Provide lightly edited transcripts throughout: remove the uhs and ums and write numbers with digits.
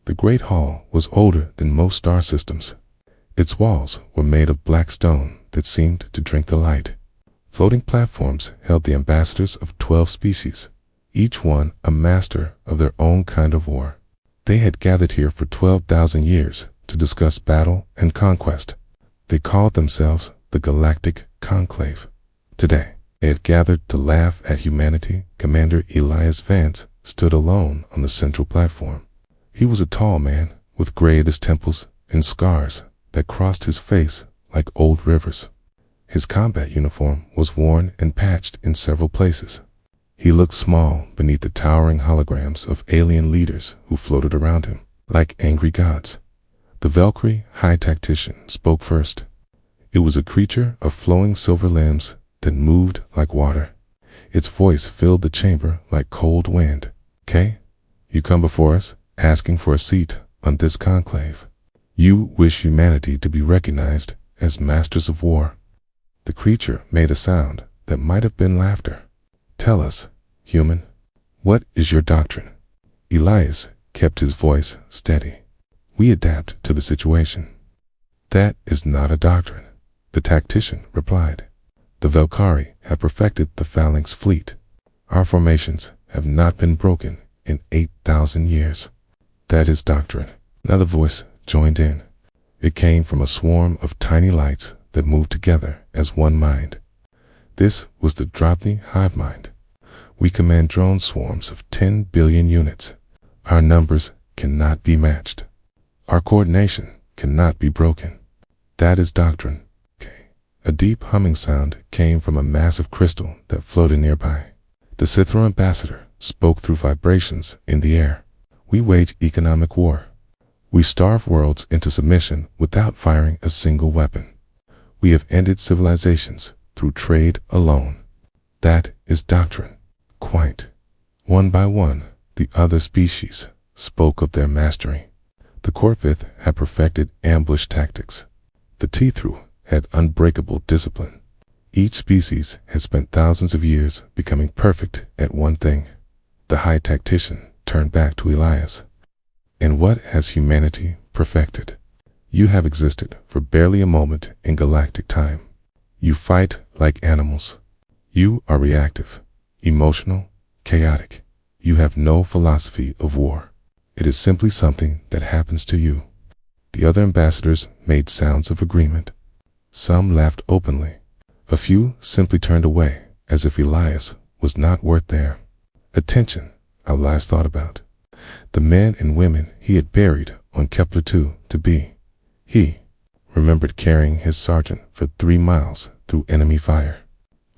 The great hall was older than most star systems. Its walls were made of black stone that seemed to drink the light. Floating platforms held the ambassadors of 12 species, each one a master of their own kind of war. They had gathered here for 12,000 years to discuss battle and conquest. They called themselves the Galactic Conclave. Today, they had gathered to laugh at humanity. Commander Elias Vance stood alone on the central platform. He was a tall man with gray at his temples and scars that crossed his face like old rivers. His combat uniform was worn and patched in several places. He looked small beneath the towering holograms of alien leaders who floated around him like angry gods. The Valkyrie High Tactician spoke first. It was a creature of flowing silver limbs that moved like water. Its voice filled the chamber like cold wind. "Kay, you come before us, asking for a seat on this conclave. You wish humanity to be recognized as masters of war." The creature made a sound that might have been laughter. "Tell us, human, what is your doctrine?" Elias kept his voice steady. "We adapt to the situation." "That is not a doctrine," the tactician replied. "The Valkyrie have perfected the phalanx fleet. Our formations have not been broken in 8,000 years. That is doctrine." Another voice joined in. It came from a swarm of tiny lights that moved together as one mind. This was the Dropney hive mind. "We command drone swarms of 10 billion units. Our numbers cannot be matched. Our coordination cannot be broken. That is doctrine." Okay. A deep humming sound came from a massive crystal that floated nearby. The Sithro ambassador spoke through vibrations in the air. "We wage economic war. We starve worlds into submission without firing a single weapon. We have ended civilizations through trade alone. That is doctrine." Quite. One by one, the other species spoke of their mastery. The Corvith had perfected ambush tactics. The Teethru had unbreakable discipline. Each species had spent thousands of years becoming perfect at one thing. The High Tactician turned back to Elias. "And what has humanity perfected? You have existed for barely a moment in galactic time. You fight like animals. You are reactive, emotional, chaotic. You have no philosophy of war. It is simply something that happens to you." The other ambassadors made sounds of agreement. Some laughed openly. A few simply turned away as if Elias was not worth their attention. Elias thought about the men and women he had buried on Kepler 2 to be. He remembered carrying his sergeant for 3 miles through enemy fire,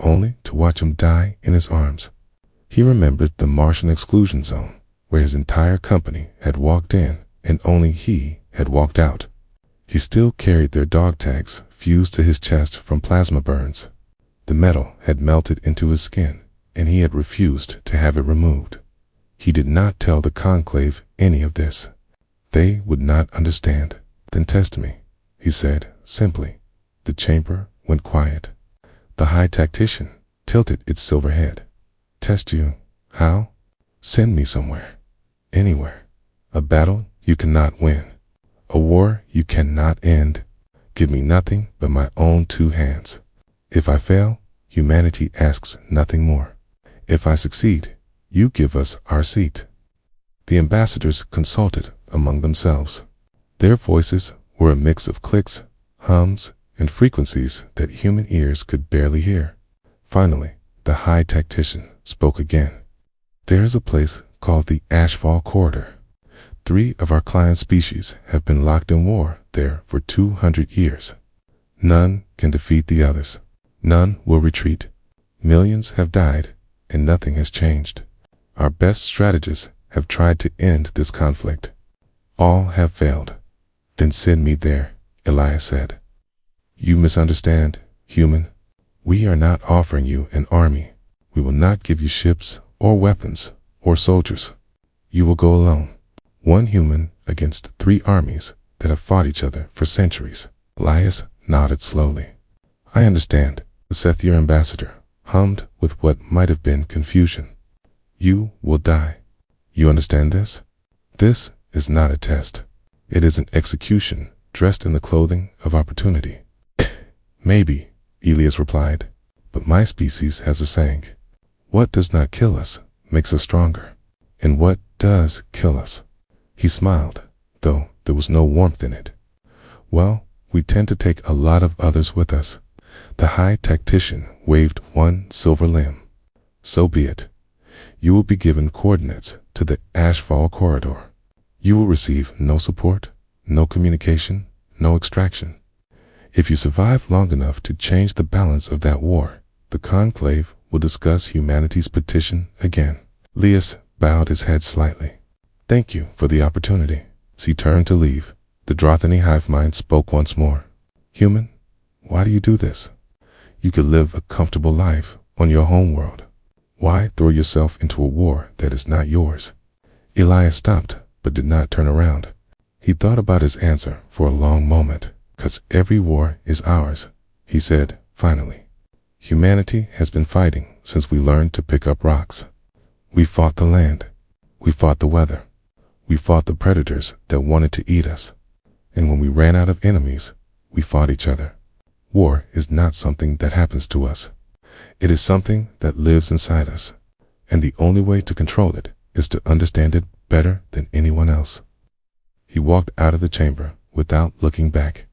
only to watch him die in his arms. He remembered the Martian exclusion zone, where his entire company had walked in and only he had walked out. He still carried their dog tags fused to his chest from plasma burns. The metal had melted into his skin, and he had refused to have it removed. He did not tell the conclave any of this. They would not understand. "Then test me," he said simply. The chamber went quiet. The High Tactician tilted its silver head. "Test you? How?" "Send me somewhere. Anywhere. A battle you cannot win. A war you cannot end. Give me nothing but my own 2 hands. If I fail, humanity asks nothing more. If I succeed, you give us our seat." The ambassadors consulted among themselves. Their voices were a mix of clicks, hums, and frequencies that human ears could barely hear. Finally, the High Tactician spoke again. "There is a place called the Ashfall Corridor. 3 of our client species have been locked in war there for 200 years. None can defeat the others. None will retreat. Millions have died, and nothing has changed. Our best strategists have tried to end this conflict. All have failed." "Then send me there," Elias said. "You misunderstand, human. We are not offering you an army. We will not give you ships or weapons or soldiers. You will go alone. 1 human against 3 armies that have fought each other for centuries." Elias nodded slowly. "I understand," the Sethier ambassador hummed with what might have been confusion. "You will die. You understand this? This is not a test. It is an execution dressed in the clothing of opportunity. Maybe, Elias replied, but my species has a saying. What does not kill us makes us stronger. And what does kill us? He smiled, though there was no warmth in it. Well, we tend to take a lot of others with us. The high tactician waved one silver limb. So be it. You will be given coordinates to the Ashfall corridor. You will receive no support, no communication, no extraction. If you survive long enough to change the balance of that war, the Conclave will discuss humanity's petition again. Elias bowed his head slightly. Thank you for the opportunity. As he turned to leave, the Drothany hive mind spoke once more. Human, why do you do this? You could live a comfortable life on your home world. Why throw yourself into a war that is not yours? Elias stopped, but did not turn around. He thought about his answer for a long moment. "'Cause every war is ours," he said, finally. Humanity has been fighting since we learned to pick up rocks. We fought the land. We fought the weather. We fought the predators that wanted to eat us. And when we ran out of enemies, we fought each other. War is not something that happens to us. It is something that lives inside us. And the only way to control it is to understand it better than anyone else. He walked out of the chamber without looking back.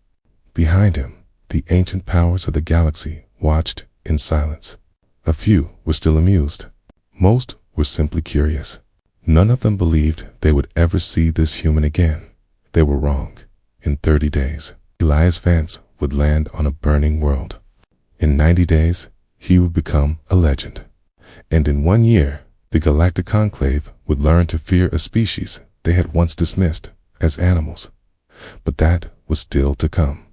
Behind him, the ancient powers of the galaxy watched in silence. A few were still amused. Most were simply curious. None of them believed they would ever see this human again. They were wrong. In 30 days, Elias Vance would land on a burning world. In 90 days, he would become a legend. And in 1 year, the Galactic Conclave would learn to fear a species they had once dismissed as animals. But that was still to come.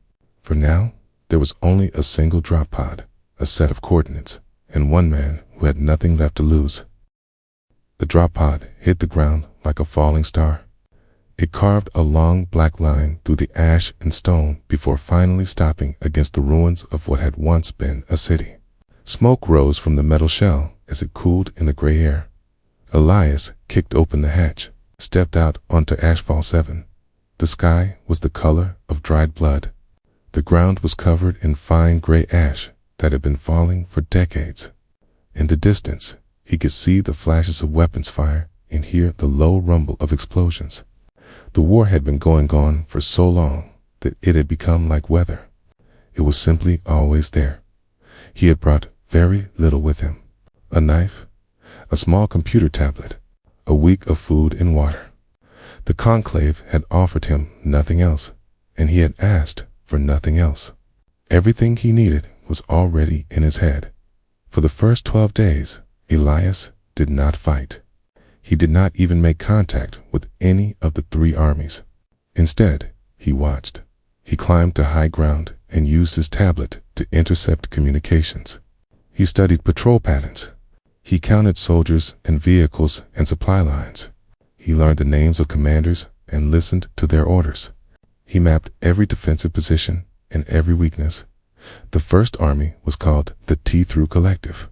For now, there was only a single drop pod, a set of coordinates, and one man who had nothing left to lose. The drop pod hit the ground like a falling star. It carved a long black line through the ash and stone before finally stopping against the ruins of what had once been a city. Smoke rose from the metal shell as it cooled in the gray air. Elias kicked open the hatch, stepped out onto Ashfall 7. The sky was the color of dried blood. The ground was covered in fine gray ash that had been falling for decades. In the distance, he could see the flashes of weapons fire and hear the low rumble of explosions. The war had been going on for so long that it had become like weather. It was simply always there. He had brought very little with him. A knife, a small computer tablet, a week of food and water. The Conclave had offered him nothing else, and he had asked for nothing else. Everything he needed was already in his head. For the first 12 days, Elias did not fight. He did not even make contact with any of the 3 armies. Instead, he watched. He climbed to high ground and used his tablet to intercept communications. He studied patrol patterns. He counted soldiers and vehicles and supply lines. He learned the names of commanders and listened to their orders. He mapped every defensive position and every weakness. The first army was called the T-Through Collective.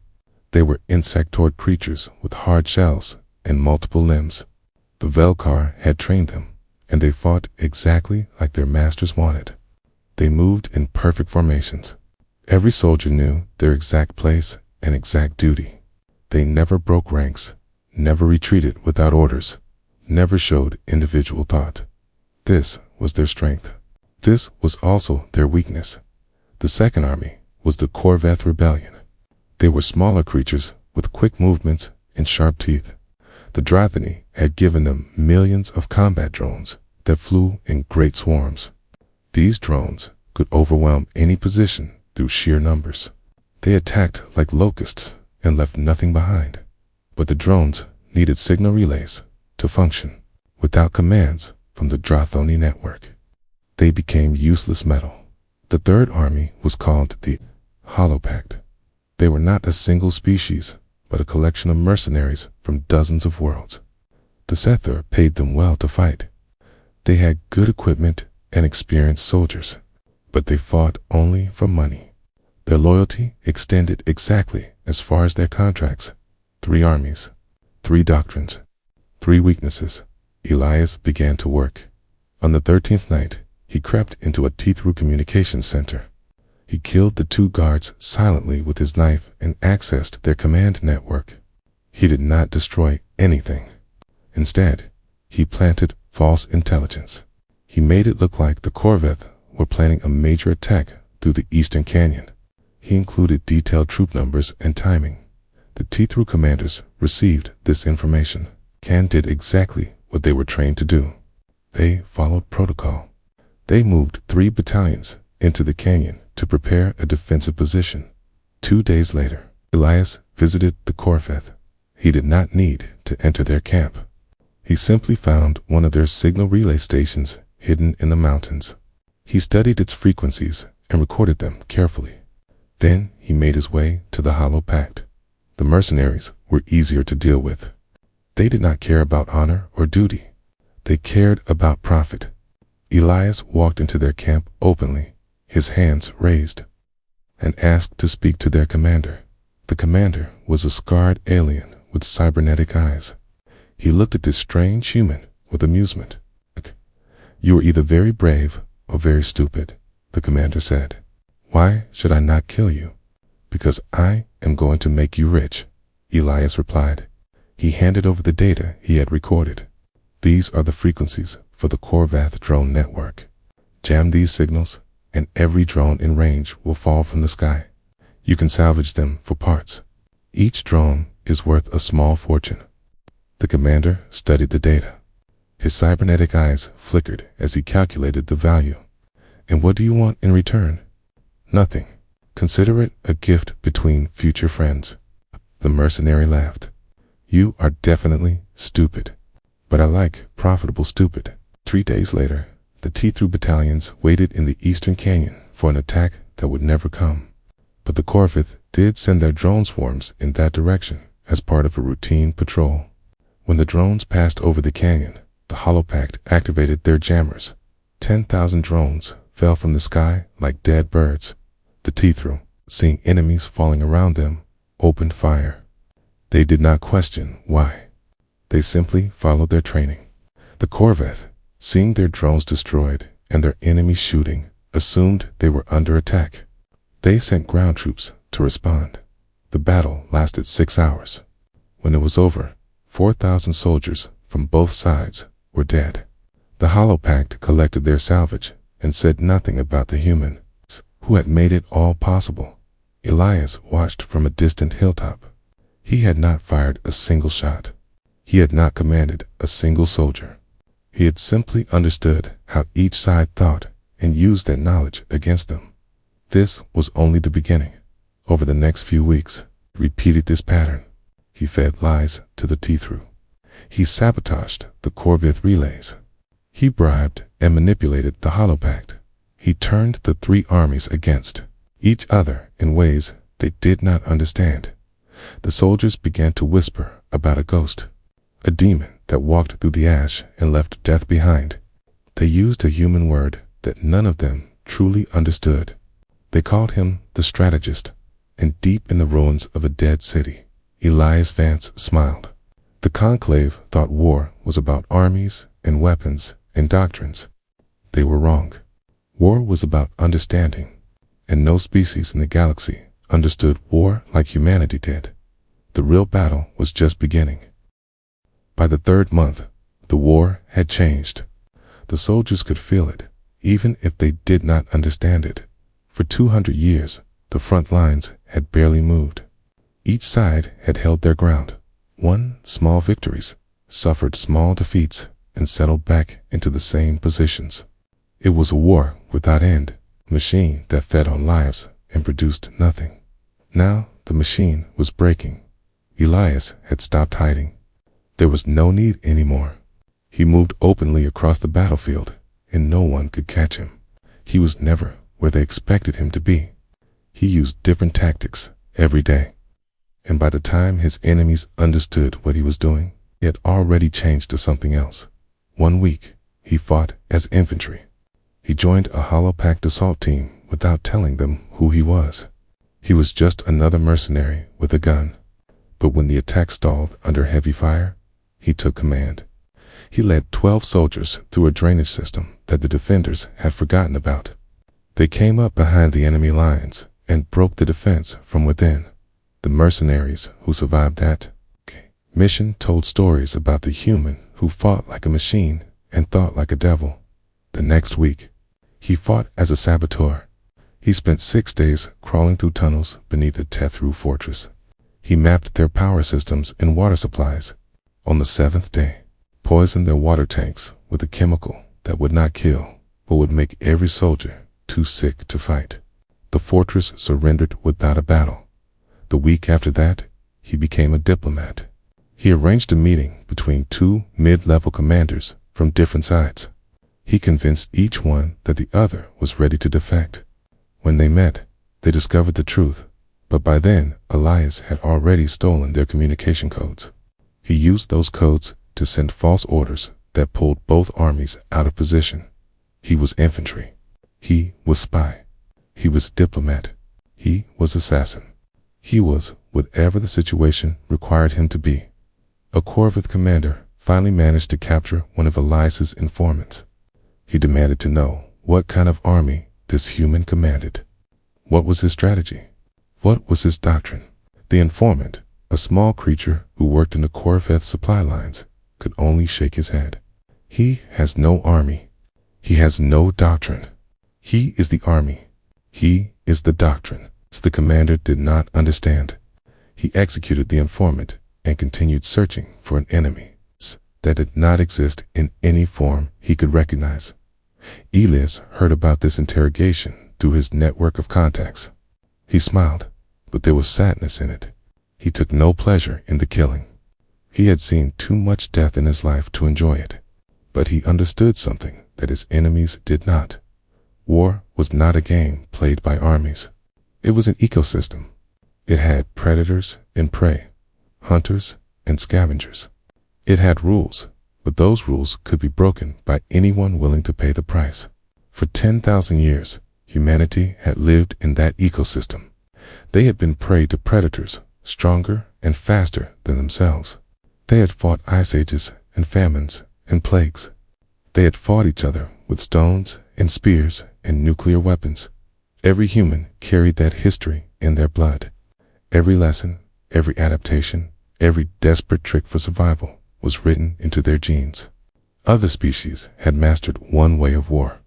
They were insectoid creatures with hard shells and multiple limbs. The Velkar had trained them, and they fought exactly like their masters wanted. They moved in perfect formations. Every soldier knew their exact place and exact duty. They never broke ranks, never retreated without orders, never showed individual thought. This was their strength. This was also their weakness. The second army was the Corveth Rebellion. They were smaller creatures with quick movements and sharp teeth. The Drothany had given them millions of combat drones that flew in great swarms. These drones could overwhelm any position through sheer numbers. They attacked like locusts and left nothing behind. But the drones needed signal relays to function. Without commands from the Drothony network, they became useless metal. The third army was called the Holopact. They were not a single species, but a collection of mercenaries from dozens of worlds. The Sether paid them well to fight. They had good equipment and experienced soldiers, but they fought only for money. Their loyalty extended exactly as far as their contracts. 3 armies, 3 doctrines, 3 weaknesses, Elias began to work. On the 13th night, he crept into a T-through communications center. He killed the 2 guards silently with his knife and accessed their command network. He did not destroy anything. Instead, he planted false intelligence. He made it look like the Corvette were planning a major attack through the Eastern Canyon. He included detailed troop numbers and timing. The T-through commanders received this information. Can did exactly what they were trained to do. They followed protocol. They moved 3 battalions into the canyon to prepare a defensive position. 2 days later, Elias visited the Corvette. He did not need to enter their camp. He simply found one of their signal relay stations hidden in the mountains. He studied its frequencies and recorded them carefully. Then he made his way to the Hollow Pact. The mercenaries were easier to deal with. They did not care about honor or duty. They cared about profit. Elias walked into their camp openly, his hands raised, and asked to speak to their commander. The commander was a scarred alien with cybernetic eyes. He looked at this strange human with amusement. "You are either very brave or very stupid," the commander said. "Why should I not kill you?" "Because I am going to make you rich," Elias replied. He handed over the data he had recorded. "These are the frequencies for the Corvath drone network. Jam these signals, and every drone in range will fall from the sky. You can salvage them for parts. Each drone is worth a small fortune." The commander studied the data. His cybernetic eyes flickered as he calculated the value. "And what do you want in return?" "Nothing. Consider it a gift between future friends." The mercenary laughed. "You are definitely stupid, but I like profitable stupid." 3 days later, the T-through battalions waited in the Eastern Canyon for an attack that would never come. But the Corvette did send their drone swarms in that direction as part of a routine patrol. When the drones passed over the canyon, the Hollow Pact activated their jammers. 10,000 drones fell from the sky like dead birds. The T-through, seeing enemies falling around them, opened fire. They did not question why. They simply followed their training. The Corvette, seeing their drones destroyed and their enemies shooting, assumed they were under attack. They sent ground troops to respond. The battle lasted 6 hours. When it was over, 4,000 soldiers from both sides were dead. The Hollow Pact collected their salvage and said nothing about the humans who had made it all possible. Elias watched from a distant hilltop. He had not fired a single shot. He had not commanded a single soldier. He had simply understood how each side thought and used that knowledge against them. This was only the beginning. Over the next few weeks, he repeated this pattern. He fed lies to the T-through. He sabotaged the Corvette relays. He bribed and manipulated the Hollow Pact. He turned the 3 armies against each other in ways they did not understand. The soldiers began to whisper about a ghost, a demon that walked through the ash and left death behind. They used a human word that none of them truly understood. They called him the strategist, and deep in the ruins of a dead city, Elias Vance smiled. The conclave thought war was about armies and weapons and doctrines. They were wrong. War was about understanding, and no species in the galaxy understood war like humanity did. The real battle was just beginning. By the 3rd month, the war had changed. The soldiers could feel it, even if they did not understand it. For 200 years, the front lines had barely moved. Each side had held their ground, won small victories, suffered small defeats, and settled back into the same positions. It was a war without end, a machine that fed on lives and produced nothing. Now the machine was breaking. Elias had stopped hiding. There was no need anymore. He moved openly across the battlefield, and no one could catch him. He was never where they expected him to be. He used different tactics every day. And by the time his enemies understood what he was doing, he had already changed to something else. 1 week, he fought as infantry. He joined a Hollow Pact assault team without telling them who he was. He was just another mercenary with a gun. But when the attack stalled under heavy fire, he took command. He led 12 soldiers through a drainage system that the defenders had forgotten about. They came up behind the enemy lines and broke the defense from within. The mercenaries who survived that mission told stories about the human who fought like a machine and thought like a devil. The next week, he fought as a saboteur. He spent 6 days crawling through tunnels beneath the Tethru fortress. He mapped their power systems and water supplies. On the 7th day, poisoned their water tanks with a chemical that would not kill, but would make every soldier too sick to fight. The fortress surrendered without a battle. The week after that, he became a diplomat. He arranged a meeting between 2 mid-level commanders from different sides. He convinced each one that the other was ready to defect. When they met, they discovered the truth, but by then Elias had already stolen their communication codes. He used those codes to send false orders that pulled both armies out of position. He was infantry. He was spy. He was diplomat. He was assassin. He was whatever the situation required him to be. A Corvette commander finally managed to capture one of Elias's informants. He demanded to know what kind of army this human commanded. What was his strategy? What was his doctrine? The informant, a small creature who worked in the Corvette's supply lines, could only shake his head. He has no army. He has no doctrine. He is the army. He is the doctrine. So the commander did not understand. He executed the informant and continued searching for an enemy that did not exist in any form he could recognize. Elias heard about this interrogation through his network of contacts. He smiled, but there was sadness in it. He took no pleasure in the killing. He had seen too much death in his life to enjoy it. But he understood something that his enemies did not. War was not a game played by armies. It was an ecosystem. It had predators and prey, hunters and scavengers. It had rules, but those rules could be broken by anyone willing to pay the price. For 10,000 years, humanity had lived in that ecosystem. They had been prey to predators, stronger and faster than themselves. They had fought ice ages and famines and plagues. They had fought each other with stones and spears and nuclear weapons. Every human carried that history in their blood. Every lesson, every adaptation, every desperate trick for survival was written into their genes. Other species had mastered one way of war.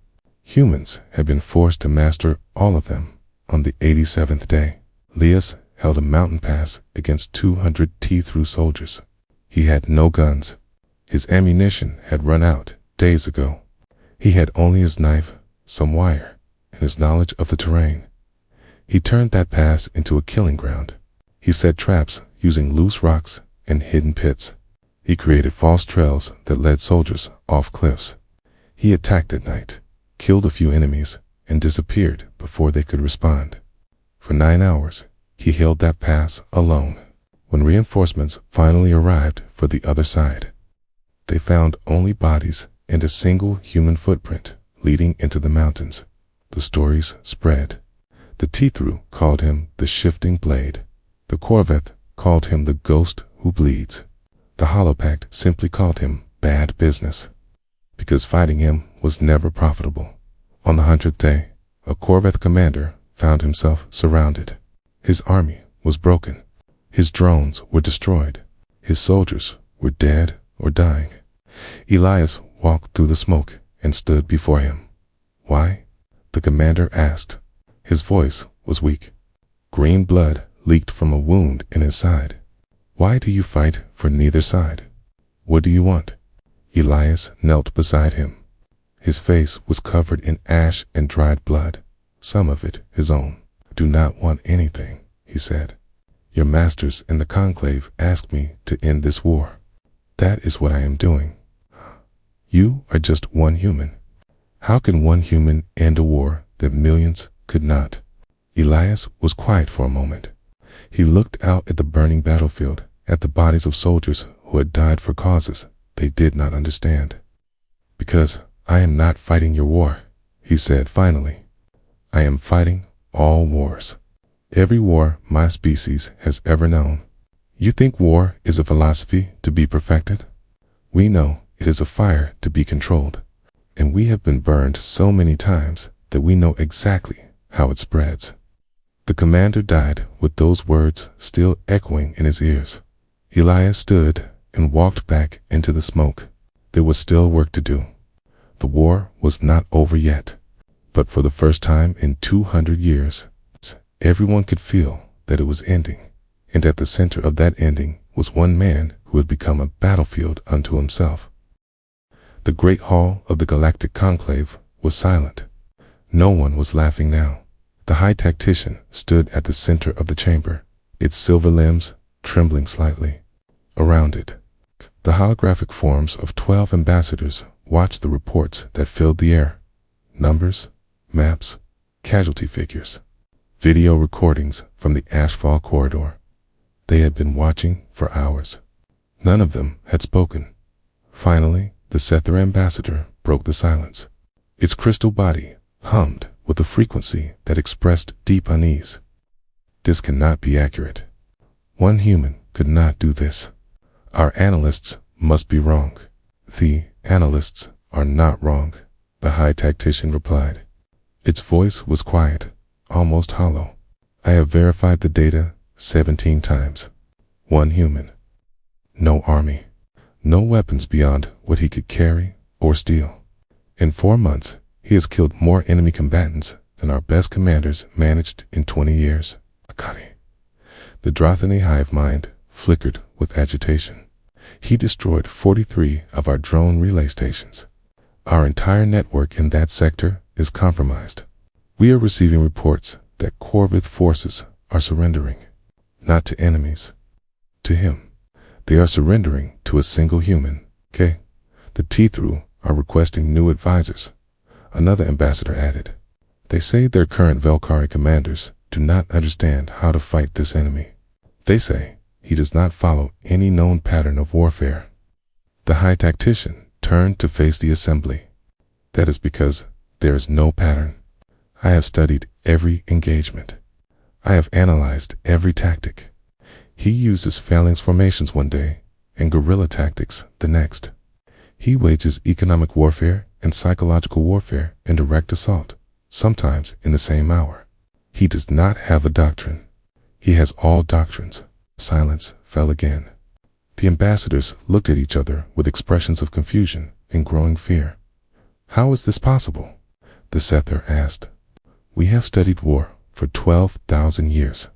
Humans had been forced to master all of them. On the 87th day, Elias held a mountain pass against 200 Tethru soldiers. He had no guns. His ammunition had run out days ago. He had only his knife, some wire, and his knowledge of the terrain. He turned that pass into a killing ground. He set traps using loose rocks and hidden pits. He created false trails that led soldiers off cliffs. He attacked at night, killed a few enemies, and disappeared before they could respond. For 9 hours, he held that pass alone. When reinforcements finally arrived for the other side, they found only bodies and a single human footprint leading into the mountains. The stories spread. The Tethru called him the Shifting Blade. The Corvette called him the Ghost Who Bleeds. The Holopact simply called him Bad Business, because fighting him was never profitable. On the 100th day, a Corvette commander found himself surrounded. His army was broken. His drones were destroyed. His soldiers were dead or dying. Elias walked through the smoke and stood before him. Why? The commander asked. His voice was weak. Green blood leaked from a wound in his side. Why do you fight for neither side? What do you want? Elias knelt beside him. His face was covered in ash and dried blood, some of it his own. Do not want anything, he said. Your masters in the conclave asked me to end this war. That is what I am doing. You are just one human. How can one human end a war that millions could not? Elias was quiet for a moment. He looked out at the burning battlefield, at the bodies of soldiers who had died for causes they did not understand. Because I am not fighting your war, he said finally. I am fighting all wars. Every war my species has ever known. You think war is a philosophy to be perfected? We know It is a fire to be controlled, and we have been burned so many times that we know exactly how it spreads. The commander died with those words still echoing in his ears. Elias stood and walked back into the smoke. There was still work to do. The war was not over yet, but for the first time in 200 years, everyone could feel that it was ending, and at the center of that ending was one man who had become a battlefield unto himself. The great hall of the Galactic Conclave was silent. No one was laughing now. The High Tactician stood at the center of the chamber, its silver limbs trembling slightly. Around it, the holographic forms of 12 ambassadors watched the reports that filled the air. Numbers, maps, casualty figures, video recordings from the Ashfall corridor. They had been watching for hours. None of them had spoken. Finally, the Sether ambassador broke the silence. Its crystal body hummed with a frequency that expressed deep unease. This cannot be accurate. One human could not do this. Our analysts must be wrong. The analysts are not wrong, the High Tactician replied. Its voice was quiet, almost hollow. I have verified the data 17 times. One human. No army. No weapons beyond what he could carry or steal. In 4 months, he has killed more enemy combatants than our best commanders managed in 20 years. Akane. The Drothany hive mind flickered with agitation. He destroyed 43 of our drone relay stations. Our entire network in that sector is compromised. We are receiving reports that Corvith forces are surrendering, not to enemies, to him. They are surrendering to a single human. Okay. The Tithru are requesting new advisors, another ambassador added. They say their current Velkari commanders do not understand how to fight this enemy. They say he does not follow any known pattern of warfare. The High Tactician turned to face the assembly. That is because there is no pattern. I have studied every engagement. I have analyzed every tactic. He uses phalanx formations one day and guerrilla tactics the next. He wages economic warfare and psychological warfare in direct assault, sometimes in the same hour. He does not have a doctrine. He has all doctrines. Silence fell again. The ambassadors looked at each other with expressions of confusion and growing fear. How is this possible? The Sether asked. We have studied war for 12,000 years.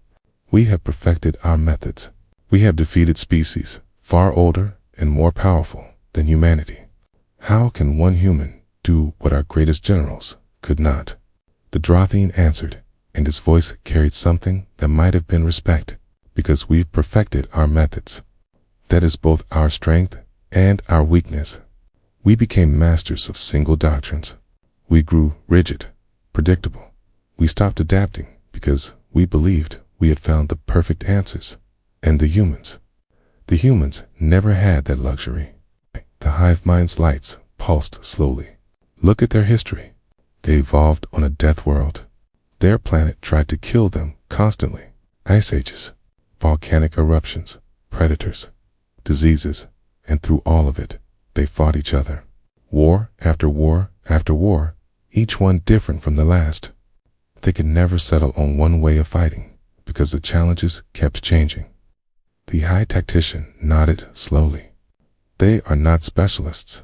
We have perfected our methods. We have defeated species far older and more powerful than humanity. How can one human do what our greatest generals could not? The Drothian answered, and his voice carried something that might have been respect, because we've perfected our methods. That is both our strength and our weakness. We became masters of single doctrines. We grew rigid, predictable. We stopped adapting because we believed we had found the perfect answers. And the humans never had that luxury. The hive mind's lights pulsed slowly. Look at their history. They evolved on a death world. Their planet tried to kill them constantly. Ice ages, volcanic eruptions, predators, diseases, and through all of it, they fought each other. War after war after war, each one different from the last. They could never settle on one way of fighting, because the challenges kept changing. The High Tactician nodded slowly. They are not specialists.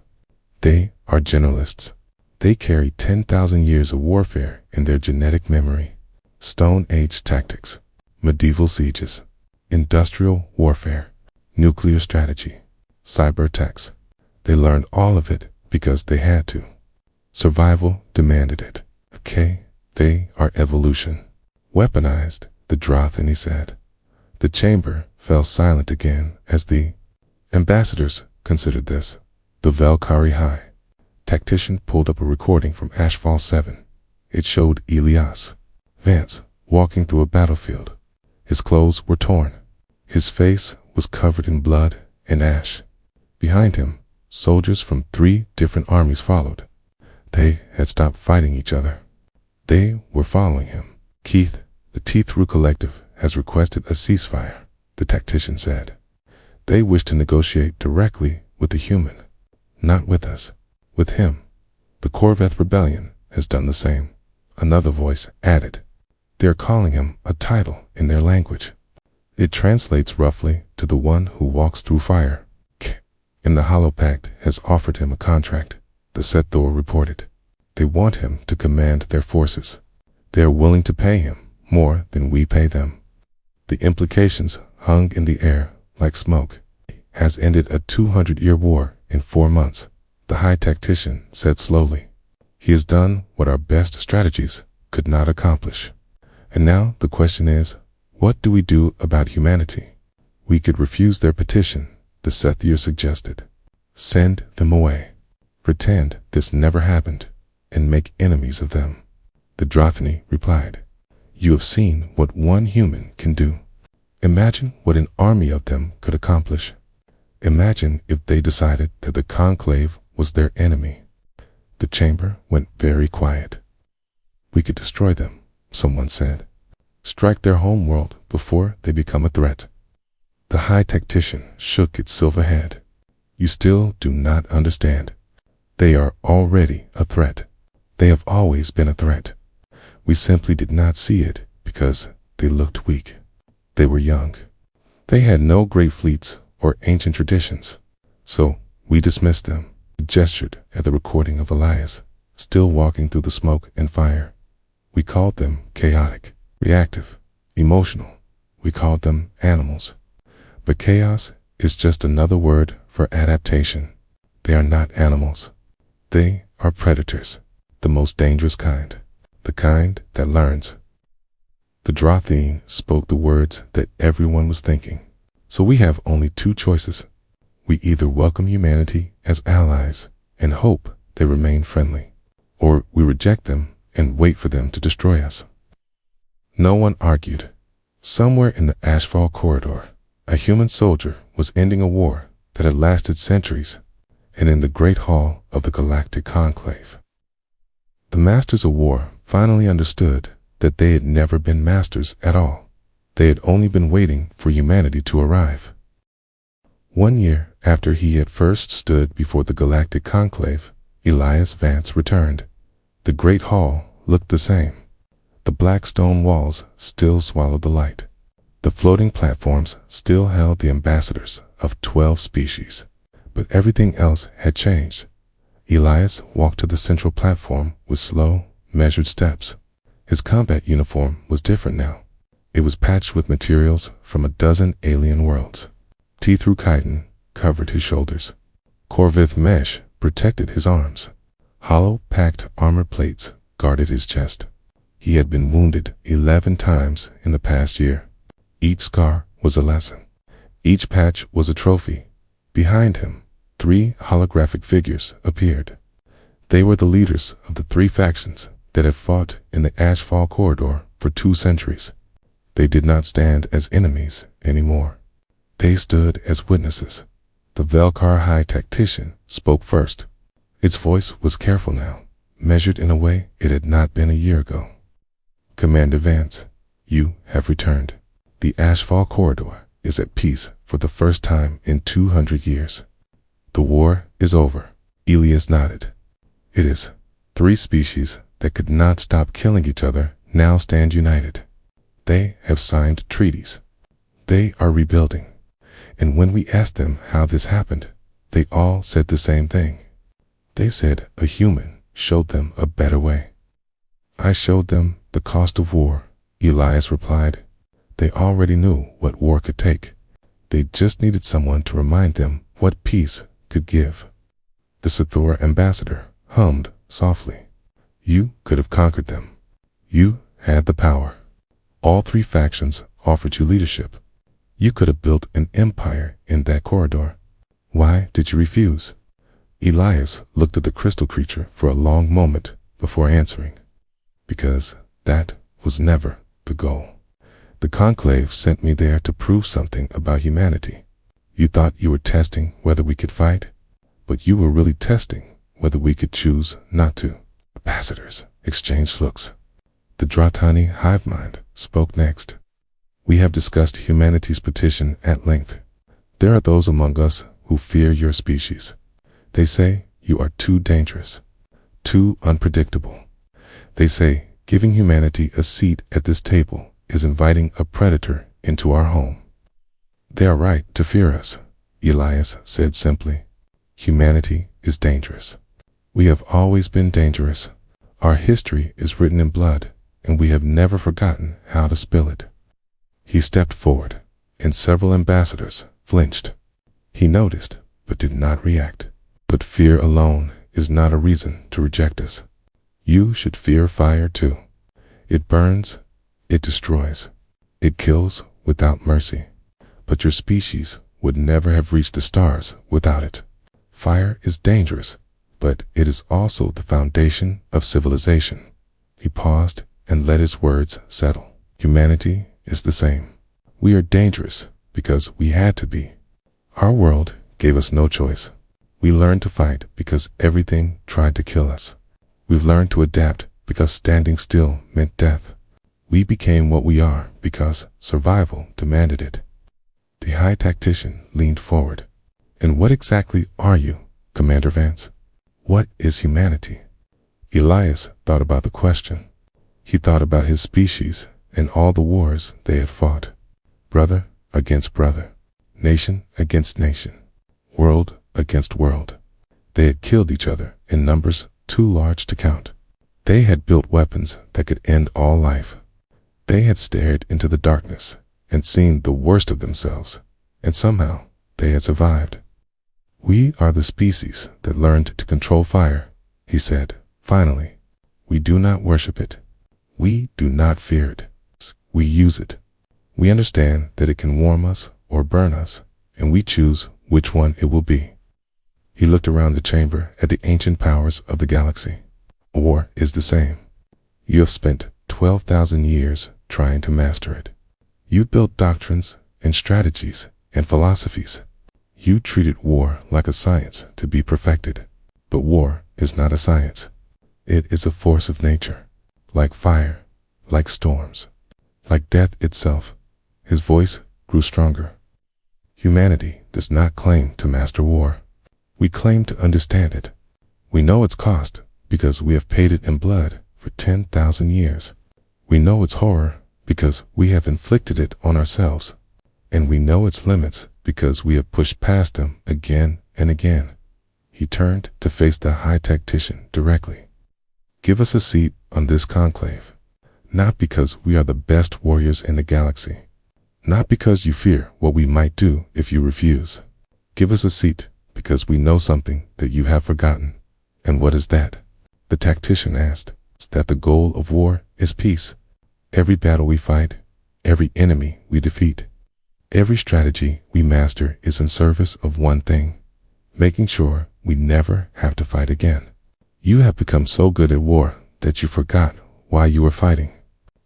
They are generalists. They carry 10,000 years of warfare in their genetic memory. Stone Age tactics, medieval sieges, industrial warfare, nuclear strategy, cyber attacks. They learned all of it because they had to. Survival demanded it. Okay, they are evolution. Weaponized, the Drothany said. The chamber fell silent again as the ambassadors considered this. The Velkari High Tactician pulled up a recording from Ashfall 7. It showed Elias Vance walking through a battlefield. His clothes were torn. His face was covered in blood and ash. Behind him, soldiers from 3 different armies followed. They had stopped fighting each other. They were following him. Keith, the Tithru Collective, has requested a ceasefire, the Tactician said. They wish to negotiate directly with the human. Not with us. With him. The Corvette Rebellion has done the same. Another voice added. They are calling him a title in their language. It translates roughly to the one who walks through fire. And the Hollow Pact has offered him a contract, the Sethor reported. They want him to command their forces. They are willing to pay him more than we pay them. The implications hung in the air like smoke. Has ended a 200-year war in 4 months, the high tactician said slowly. He has done what our best strategies could not accomplish. And now the question is, what do we do about humanity? We could refuse their petition, the Sethir suggested. Send them away. Pretend this never happened, and make enemies of them. The Drothany replied. You have seen what one human can do. Imagine what an army of them could accomplish. Imagine if they decided that the Conclave was their enemy. The chamber went very quiet. We could destroy them, someone said. Strike their home world before they become a threat. The high tactician shook its silver head. You still do not understand. They are already a threat. They have always been a threat. We simply did not see it because they looked weak. They were young. They had no great fleets or ancient traditions. So we dismissed them. He gestured at the recording of Elias, still walking through the smoke and fire. We called them chaotic, reactive, emotional. We called them animals. But chaos is just another word for adaptation. They are not animals. They are predators, the most dangerous kind, the kind that learns. The Drothine spoke the words that everyone was thinking. So we have only 2 choices. We either welcome humanity as allies and hope they remain friendly, or we reject them and wait for them to destroy us. No one argued. Somewhere in the Ashfall corridor, a human soldier was ending a war that had lasted centuries, and in the great hall of the Galactic Conclave. The masters of war finally understood that they had never been masters at all. They had only been waiting for humanity to arrive. 1 year after he had first stood before the Galactic Conclave, Elias Vance returned. The great hall looked the same. The black stone walls still swallowed the light. The floating platforms still held the ambassadors of 12 species, but everything else had changed. Elias walked to the central platform with slow, measured steps. His combat uniform was different now. It was patched with materials from a dozen alien worlds. See-through chitin covered his shoulders. Corvith mesh protected his arms. Hollow packed armor plates guarded his chest. He had been wounded 11 times in the past year. Each scar was a lesson. Each patch was a trophy. Behind him, 3 holographic figures appeared. They were the leaders of the 3 factions that had fought in the Ashfall corridor for 2 centuries. They did not stand as enemies anymore. They stood as witnesses. The Velkar High Tactician spoke first. Its voice was careful now, measured in a way it had not been a year ago. Commander Vance, you have returned. The Ashfall corridor is at peace for the first time in 200 years. The war is over. Elias nodded. It is. 3 species that could not stop killing each other now stand united. They have signed treaties. They are rebuilding. And when we asked them how this happened, they all said the same thing. They said a human showed them a better way. I showed them the cost of war, Elias replied. They already knew what war could take. They just needed someone to remind them what peace could give. The Sethor ambassador hummed softly. You could have conquered them. You had the power. All 3 factions offered you leadership. You could have built an empire in that corridor. Why did you refuse? Elias looked at the crystal creature for a long moment before answering. Because that was never the goal. The Conclave sent me there to prove something about humanity. You thought you were testing whether we could fight, but you were really testing whether we could choose not to. Ambassadors exchanged looks. The Drothani hive mind spoke next. We have discussed humanity's petition at length. There are those among us who fear your species. They say you are too dangerous, too unpredictable. They say giving humanity a seat at this table is inviting a predator into our home. They are right to fear us, Elias said simply. Humanity is dangerous. We have always been dangerous. Our history is written in blood, and we have never forgotten how to spill it. He stepped forward, and several ambassadors flinched. He noticed, but did not react. But fear alone is not a reason to reject us. You should fear fire too. It burns, it destroys, it kills without mercy. But your species would never have reached the stars without it. Fire is dangerous, but it is also the foundation of civilization. He paused and let his words settle. Humanity is the same. We are dangerous because we had to be. Our world gave us no choice. We learned to fight because everything tried to kill us. We've learned to adapt because standing still meant death. We became what we are because survival demanded it. The High Tactician leaned forward. And what exactly are you, Commander Vance? What is humanity? Elias thought about the question. He thought about his species and all the wars they had fought. Brother against brother, nation against nation, world against world. They had killed each other in numbers too large to count. They had built weapons that could end all life. They had stared into the darkness and seen the worst of themselves, and somehow they had survived. We are the species that learned to control fire, he said, finally. We do not worship it. We do not fear it. We use it. We understand that it can warm us or burn us, and we choose which one it will be. He looked around the chamber at the ancient powers of the galaxy. War is the same. You have spent 12,000 years trying to master it. You built doctrines and strategies and philosophies. You treated war like a science to be perfected. But war is not a science. It is a force of nature, like fire, like storms, like death itself. His voice grew stronger. Humanity does not claim to master war. We claim to understand it. We know its cost because we have paid it in blood for 10,000 years. We know its horror because we have inflicted it on ourselves. And we know its limits because we have pushed past them again and again. He turned to face the High Tactician directly. Give us a seat on this conclave, not because we are the best warriors in the galaxy, not because you fear what we might do if you refuse. Give us a seat because we know something that you have forgotten. And what is that? The tactician asked. It's that the goal of war is peace. Every battle we fight, every enemy we defeat, every strategy we master is in service of one thing, making sure we never have to fight again. You have become so good at war that you forgot why you were fighting.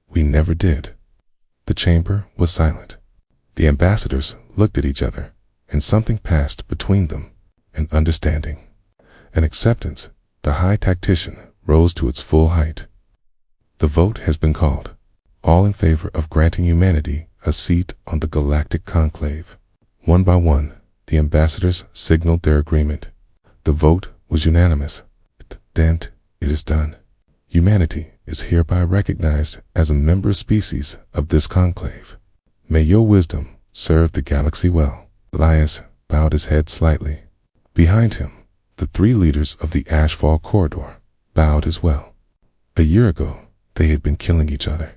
We never did. The chamber was silent. The ambassadors looked at each other, and something passed between them, an understanding, an acceptance. The High Tactician rose to its full height. The vote has been called. All in favor of granting humanity a seat on the Galactic Conclave. One by one, the ambassadors signaled their agreement. The vote was unanimous. Then it is done. Humanity is hereby recognized as a member species of this conclave. May your wisdom serve the galaxy well. Elias bowed his head slightly. Behind him, the three leaders of the Ashfall corridor bowed as well. A year ago, they had been killing each other.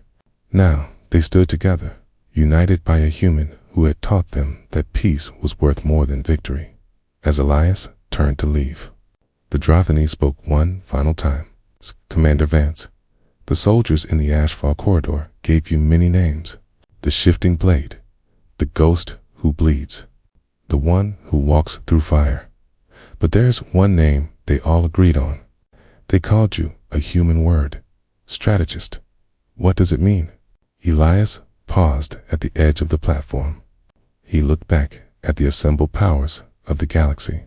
Now, they stood together, united by a human who had taught them that peace was worth more than victory. As Elias turned to leave, the Drothany spoke one final time. Commander Vance, the soldiers in the Ashfall corridor gave you many names. The Shifting Blade, the Ghost who Bleeds, the one who walks through fire. But there's one name they all agreed on. They called you a human word, strategist. What does it mean? Elias paused at the edge of the platform. He looked back at the assembled powers of the galaxy.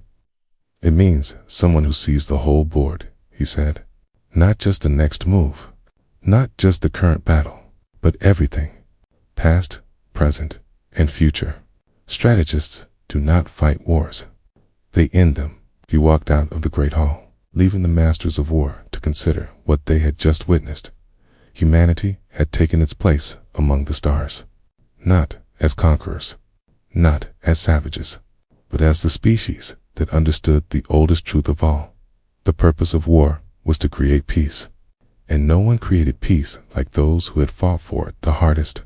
It means someone who sees the whole board, he said. Not just the next move, not just the current battle, but everything. Past, present, and future. Strategists do not fight wars. They end them. He walked out of the great hall, leaving the masters of war to consider what they had just witnessed. Humanity had taken its place among the stars, not as conquerors, not as savages, but as the species that understood the oldest truth of all. The purpose of war was to create peace, and no one created peace like those who had fought for it the hardest.